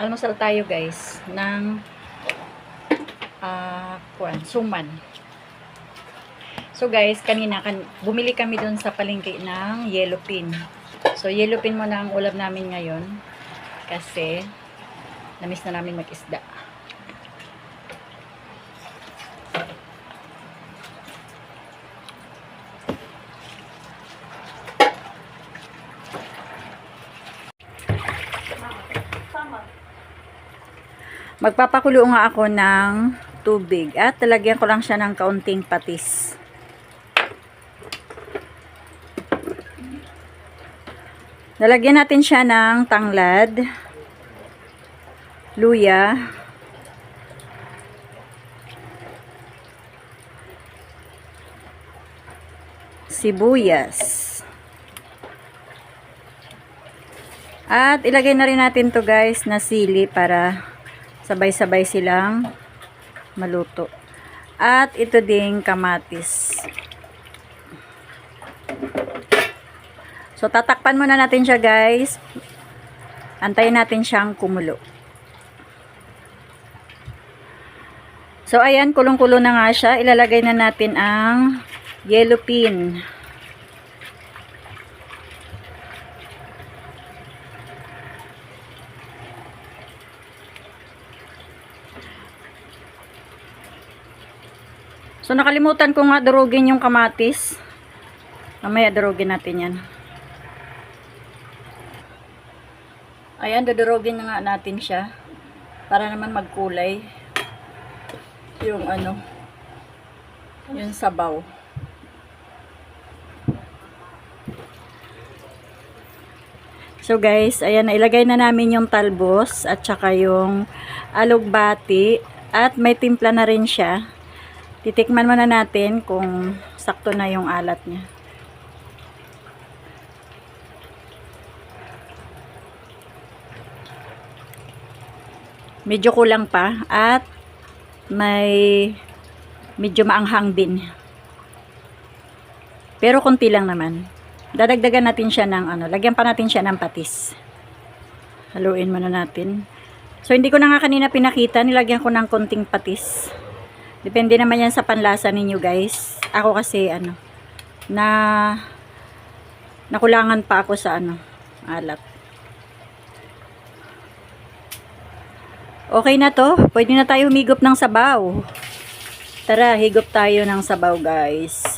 Almusal tayo guys ng suman. So guys, kanina bumili kami dun sa palengke ng yellow pin. So yellow pin muna ang ulam namin ngayon kasi namiss na namin mag-isda. Magpapakulo nga ako ng tubig at talagyan ko lang siya ng kaunting patis. Lalagyan natin siya ng tanglad, luya, sibuyas, at ilagay na rin natin to guys na sili para sabay-sabay silang maluto. At ito ding kamatis. So tatakpan muna natin siya guys. Antayin natin siyang kumulo. So ayan, kulong-kulo na nga siya. Ilalagay na natin ang yellow pin. So nakalimutan ko nga durugin yung kamatis. Mamaya durugin natin yan. Ayan, dudurugin na nga natin siya para naman magkulay yung yung sabaw. So guys, ayan, ilagay na namin yung talbos at saka yung alugbati at may timpla na rin siya. Titikman muna natin kung sakto na yung alat niya. Medyo kulang pa at may medyo maanghang din. Pero konti lang naman. Dadagdagan natin siya ng lagyan pa natin siya ng patis. Haluin muna natin. So hindi ko na nga kanina pinakita, nilagyan ko ng konting patis. Depende naman yan sa panlasa ninyo guys. Ako kasi nakulangan pa ako sa alat. Okay na to. Pwede na tayo humigop ng sabaw. Tara, higop tayo ng sabaw guys.